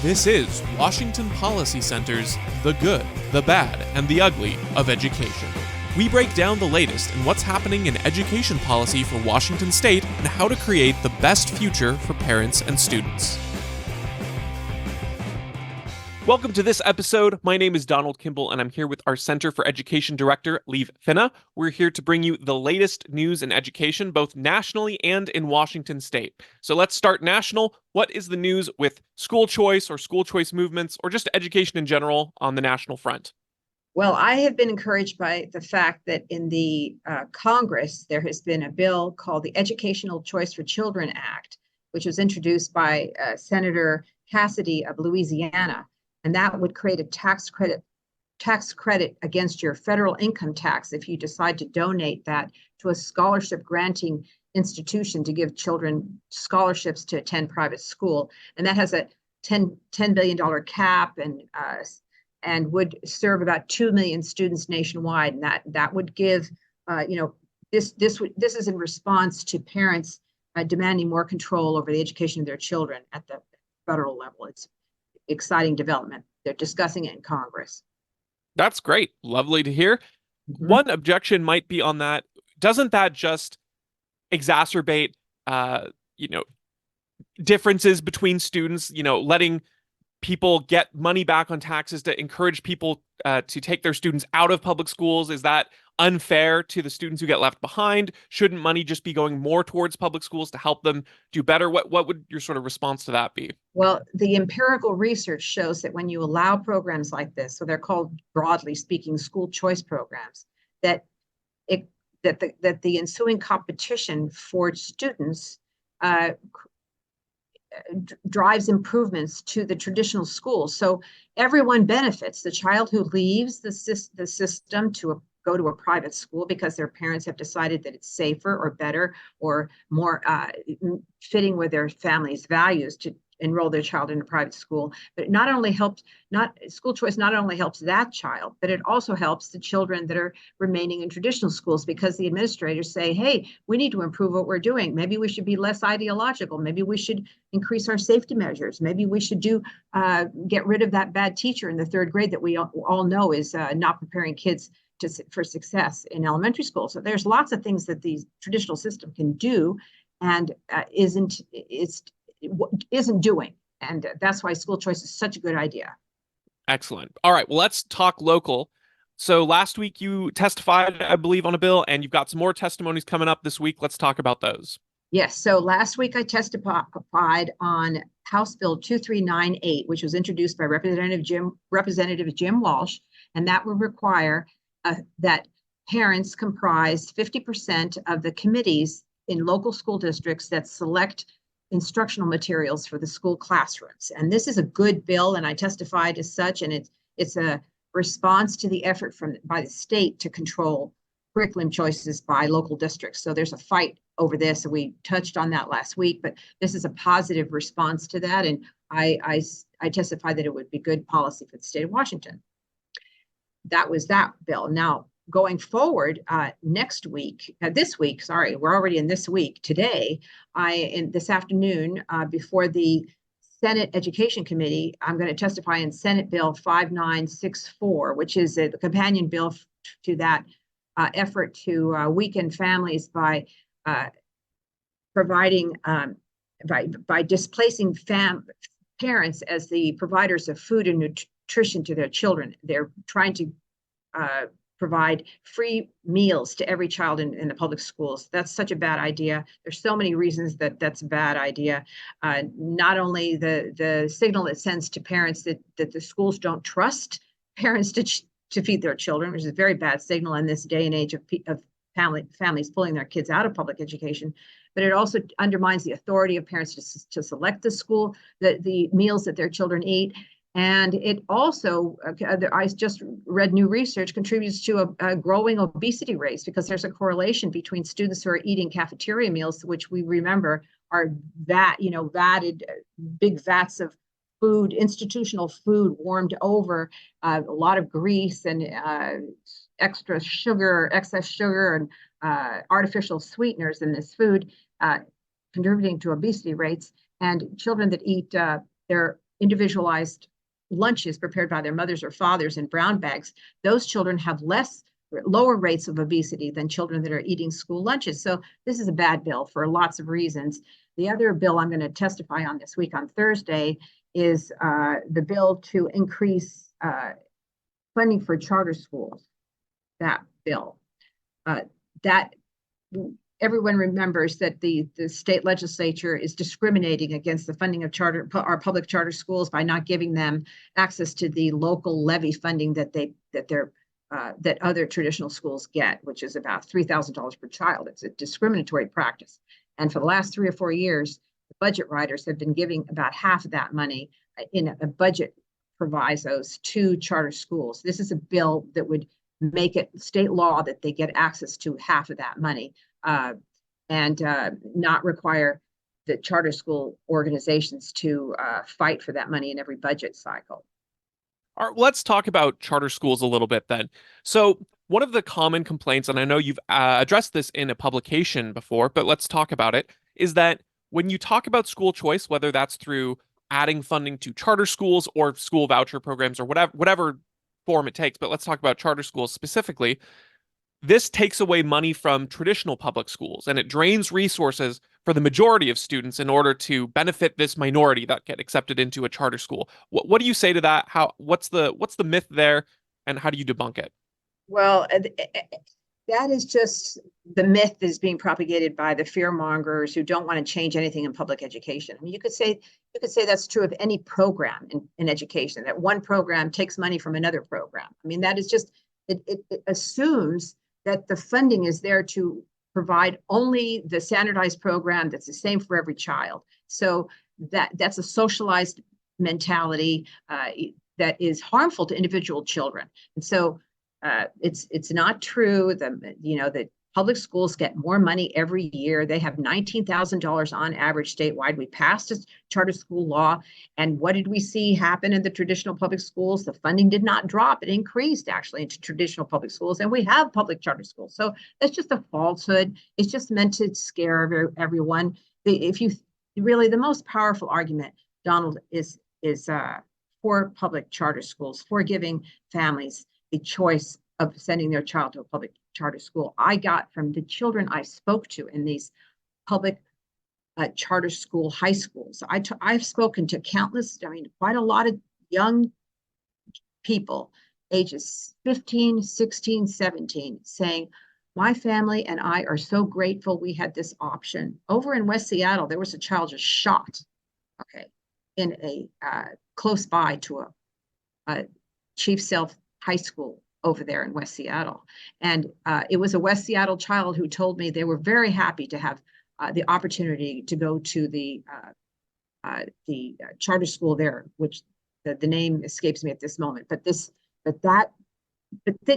This is Washington Policy Center's The Good, the Bad, and the Ugly of Education. We break down the latest in what's happening in education policy for Washington State and how to create the best future for parents and students. Welcome to this episode. My name is Donald Kimball, and I'm here with our Center for Education Director, Lieve Finna. We're here to bring you the latest news in education, both nationally and in Washington State. So let's start national. What is the news with school choice or school choice movements, or just education in general on the national front? Well, I have been encouraged by the fact that in the Congress, there has been a bill called the Educational Choice for Children Act, which was introduced by Senator Cassidy of Louisiana. And that would create a tax credit against your federal income tax if you decide to donate that to a scholarship granting institution to give children scholarships to attend private school. And that has a $10 billion cap and would serve about 2 million students nationwide. And that would give, this is in response to parents demanding more control over the education of their children at the federal level. It's exciting development. They're discussing it in Congress. That's great. Lovely to hear. Mm-hmm. One objection might be on that. Doesn't that just exacerbate, differences between students, letting people get money back on taxes to encourage people to take their students out of public schools? Is that unfair to the students who get left behind? Shouldn't money just be going more towards public schools to help them do better? What would your sort of response to that be? Well, the empirical research shows that when you allow programs like this, so they're called, broadly speaking, school choice programs, that the ensuing competition for students drives improvements to the traditional schools. So everyone benefits. The child who leaves the system to go to a private school because their parents have decided that it's safer or better or more fitting with their family's values to enroll their child in a private school. But it not only helps, school choice not only helps that child, but it also helps the children that are remaining in traditional schools, because the administrators say, hey, we need to improve what we're doing. Maybe we should be less ideological. Maybe we should increase our safety measures. Maybe we should get rid of that bad teacher in the third grade that we all know is not preparing kids for success in elementary school. So there's lots of things that the traditional system can do and isn't doing. And that's why school choice is such a good idea. Excellent. All right, well, let's talk local. So last week you testified, I believe, on a bill, and you've got some more testimonies coming up this week. Let's talk about those. Yes, so last week I testified on House Bill 2398, which was introduced by Representative Jim Walsh, and that would require that parents comprise 50% of the committees in local school districts that select instructional materials for the school classrooms. And this is a good bill, and I testified as such, and it's a response to the effort by the state to control curriculum choices by local districts. So there's a fight over this, and we touched on that last week, but this is a positive response to that, and I testified that it would be good policy for the state of Washington. That was that bill. Now, going forward, this week, we're already in this week. Today, this afternoon, before the Senate Education Committee, I'm going to testify in Senate Bill 5964, which is the companion bill to that effort to weaken families by providing, by displacing parents as the providers of food and nutrition to their children. They're trying to provide free meals to every child in the public schools. That's such a bad idea. There's so many reasons that that's a bad idea. Not only the signal it sends to parents that the schools don't trust parents to feed their children, which is a very bad signal in this day and age of families pulling their kids out of public education, but it also undermines the authority of parents to select the school, the meals that their children eat. And it also, I just read new research, contributes to a growing obesity rates, because there's a correlation between students who are eating cafeteria meals, which we remember are vatted, big vats of food, institutional food warmed over, a lot of grease and excess sugar and artificial sweeteners in this food, contributing to obesity rates. And children that eat their individualized lunches prepared by their mothers or fathers in brown bags, those children have lower rates of obesity than children that are eating school lunches. So this is a bad bill for lots of reasons. The other bill I'm going to testify on this week on Thursday is the bill to increase funding for charter schools. That bill. That everyone remembers that the state legislature is discriminating against the funding of our public charter schools by not giving them access to the local levy funding that other traditional schools get, which is about $3,000 per child. It's a discriminatory practice. And for the last 3 or 4 years, the budget writers have been giving about half of that money in a budget provisos to charter schools. This is a bill that would make it state law that they get access to half of that money, and not require the charter school organizations to fight for that money in every budget cycle. All right, let's talk about charter schools a little bit then. So, one of the common complaints, and I know you've addressed this in a publication before, but let's talk about it, is that when you talk about school choice, whether that's through adding funding to charter schools or school voucher programs or whatever form it takes, but let's talk about charter schools specifically, this takes away money from traditional public schools and it drains resources for the majority of students in order to benefit this minority that get accepted into a charter school. What do you say to that? What's the myth there, and how do you debunk it? Well, that is just the myth that is being propagated by the fear mongers who don't want to change anything in public education. I mean, you could say that's true of any program in education, that one program takes money from another program. I mean, that is just, it assumes that the funding is there to provide only the standardized program that's the same for every child. So that's a socialized mentality that is harmful to individual children. And so it's not true that public schools get more money every year. They have $19,000 on average statewide. We passed a charter school law, and what did we see happen in the traditional public schools? The funding did not drop. It increased actually into traditional public schools, and we have public charter schools. So that's just a falsehood. It's just meant to scare everyone. The most powerful argument, Donald, is for public charter schools, for giving families the choice of sending their child to a public charter school. I got from the children I spoke to in these public charter school high schools. I've spoken to quite a lot of young people, ages 15, 16, 17, saying, my family and I are so grateful we had this option. Over in West Seattle, there was a child just shot, in a close by to a Chief Sealth High School over there in West Seattle. And it was a West Seattle child who told me they were very happy to have the opportunity to go to the charter school there, which the name escapes me at this moment. But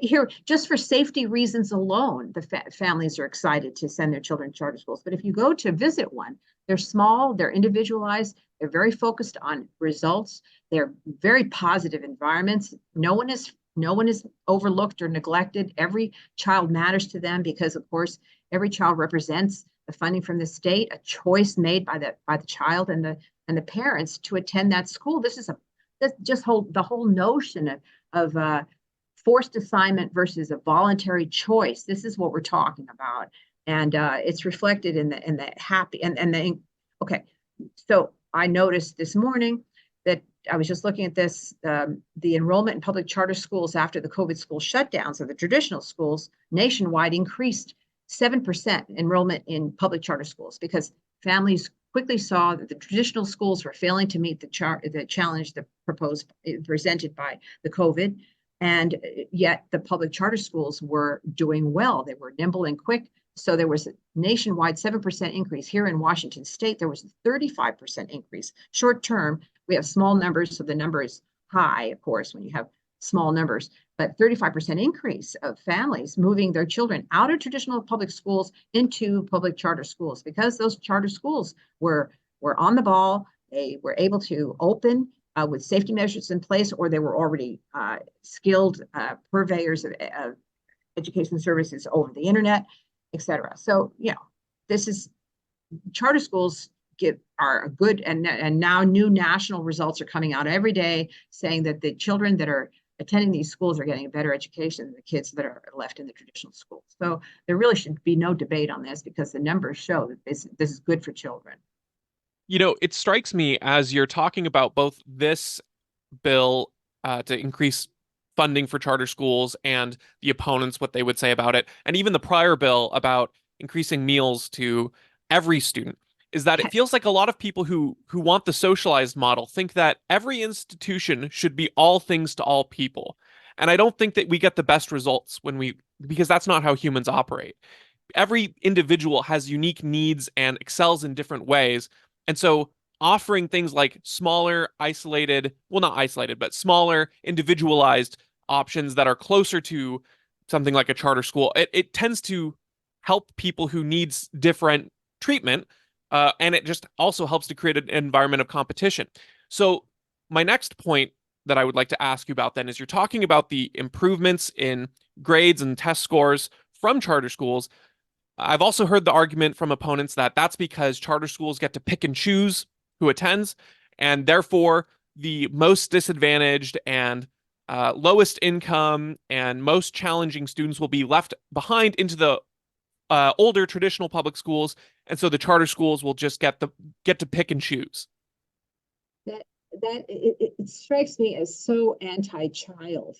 here, just for safety reasons alone, the families are excited to send their children to charter schools. But if you go to visit one, they're small, they're individualized, they're very focused on results, they're very positive environments. No one is overlooked or neglected. Every child matters to them because, of course, every child represents the funding from the state, a choice made by the child and the parents to attend that school. The whole notion of forced assignment versus a voluntary choice. This is what we're talking about, and it's reflected in the happy and the okay. So I noticed this morning that I was just looking at this, the enrollment in public charter schools after the COVID school shutdowns of the traditional schools nationwide increased 7% enrollment in public charter schools because families quickly saw that the traditional schools were failing to meet the challenge presented by the COVID, and yet the public charter schools were doing well. They were nimble and quick. So there was a nationwide 7% increase. Here in Washington State, there was a 35% increase. Short term, we have small numbers, so the number is high, of course, when you have small numbers, but 35% increase of families moving their children out of traditional public schools into public charter schools because those charter schools were on the ball. They were able to open with safety measures in place, or they were already skilled purveyors of education services over the internet, et cetera. So, this is charter schools are a good, and now new national results are coming out every day saying that the children that are attending these schools are getting a better education than the kids that are left in the traditional schools. So there really should be no debate on this because the numbers show that this is good for children. It strikes me as you're talking about both this bill to increase funding for charter schools and the opponents, what they would say about it, and even the prior bill about increasing meals to every student, is that it feels like a lot of people who want the socialized model think that every institution should be all things to all people. And I don't think that we get the best results because that's not how humans operate. Every individual has unique needs and excels in different ways. And so offering things like smaller, isolated, well, not isolated, but smaller, individualized options that are closer to something like a charter school, it tends to help people who needs different treatment. And it just also helps to create an environment of competition. So my next point that I would like to ask you about then is you're talking about the improvements in grades and test scores from charter schools. I've also heard the argument from opponents that that's because charter schools get to pick and choose who attends, and therefore the most disadvantaged and lowest income and most challenging students will be left behind into the older traditional public schools, and so the charter schools will just get to pick and choose. It strikes me as so anti-child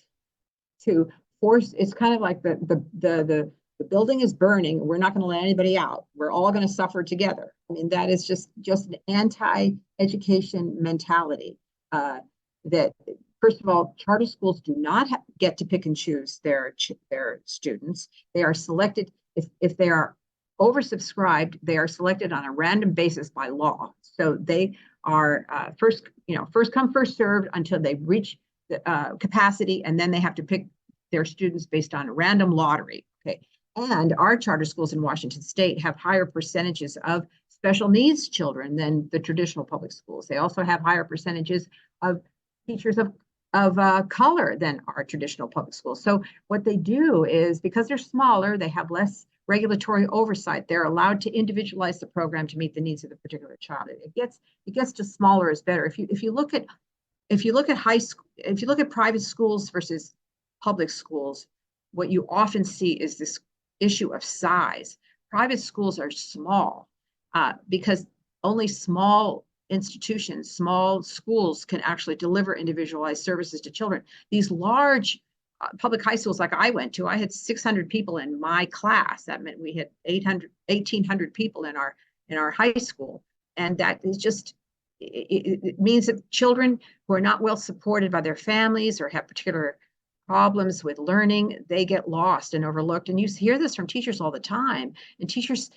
to force. It's kind of like the building is burning. We're not going to let anybody out. We're all going to suffer together. I mean, that is just an anti-education mentality. That first of all, charter schools do not get to pick and choose their students. They are selected if they are oversubscribed. They are selected on a random basis by law. So they are first come, first served until they reach the capacity, and then they have to pick their students based on a random lottery. Okay. And our charter schools in Washington State have higher percentages of special needs children than the traditional public schools. They also have higher percentages of teachers of color than our traditional public schools. So what they do is, because they're smaller, they have less regulatory oversight. They're allowed to individualize the program to meet the needs of the particular child. It gets to smaller is better. If you look at high school, if you look at private schools versus public schools, what you often see is this issue of size. Private schools are small because only small institutions, small schools can actually deliver individualized services to children. These large public high schools like I went to, I had 600 people in my class. That meant we had 1,800 people in our high school. And that is just, it means that children who are not well supported by their families or have particular problems with learning, they get lost and overlooked. And you hear this from teachers all the time, and teachers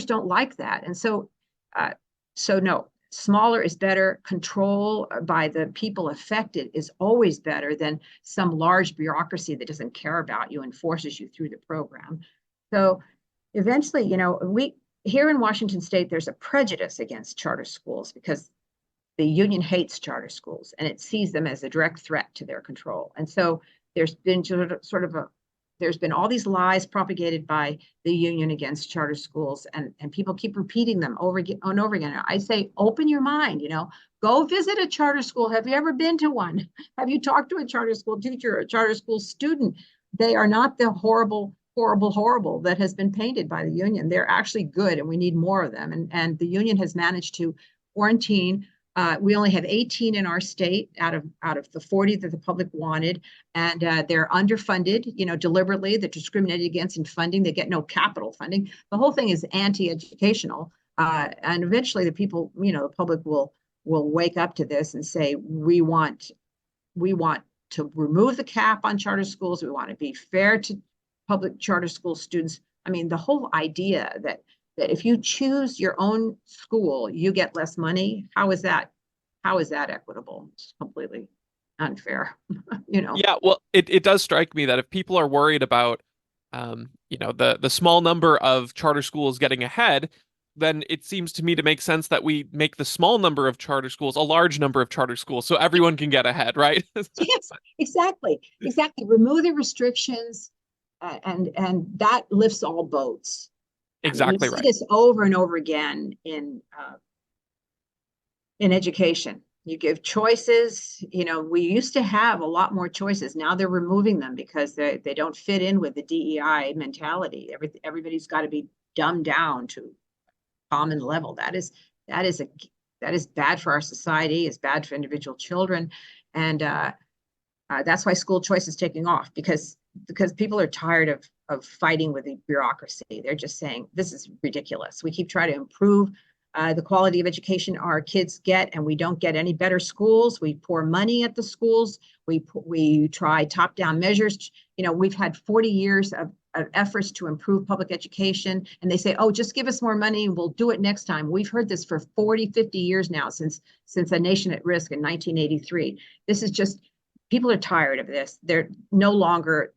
don't like that. And so no, smaller is better. Control by the people affected is always better than some large bureaucracy that doesn't care about you and forces you through the program. So eventually, we here in Washington State, there's a prejudice against charter schools because the union hates charter schools and it sees them as a direct threat to their control. And so there's been there's been all these lies propagated by the union against charter schools, and people keep repeating them over and over again. I say, open your mind, go visit a charter school. Have you ever been to one? Have you talked to a charter school teacher or a charter school student? They are not the horrible that has been painted by the union. They're actually good, and we need more of them. And the union has managed to quarantine. We only have 18 in our state out of the 40 that the public wanted, and they're underfunded. Deliberately, they're discriminated against in funding. They get no capital funding. The whole thing is anti-educational, and eventually, the people, the public will wake up to this and say, we want to remove the cap on charter schools. We want to be fair to public charter school students. I mean, the whole idea that if you choose your own school, you get less money. How is that equitable? It's completely unfair. Yeah, well, it does strike me that if people are worried about the small number of charter schools getting ahead, then it seems to me to make sense that we make the small number of charter schools a large number of charter schools so everyone can get ahead, right? Yes, exactly. Remove the restrictions, and that lifts all boats. I mean, you Exactly see right. this over and over again in education. You give choices. We used to have a lot more choices. Now they're removing them because they don't fit in with the DEI mentality. Everybody's got to be dumbed down to common level. That is bad for our society. It's bad for individual children, and that's why school choice is taking off because people are tired of fighting with the bureaucracy. They're just saying this is ridiculous. We keep trying to improve the quality of education our kids get, and we don't get any better schools. We pour money at the schools. We try top-down measures. We've had 40 years of efforts to improve public education, and they say, oh, just give us more money and we'll do it next time. We've heard this for 40, 50 years now, since A Nation at Risk in 1983. This is just, people are tired of this. They're no longer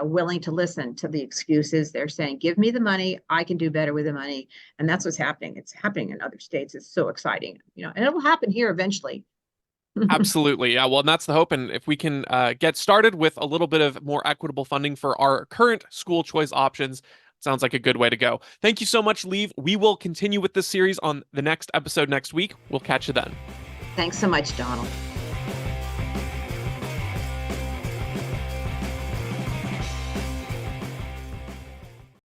willing to listen to the excuses. They're saying, give me the money, I can do better with the money. And that's what's happening. It's happening in other states. It's so exciting, and it will happen here eventually. Absolutely. Yeah. Well, and that's the hope. And if we can get started with a little bit of more equitable funding for our current school choice options, sounds like a good way to go. Thank you so much, Leave. We will continue with this series on the next episode next week. We'll catch you then. Thanks so much, Donald.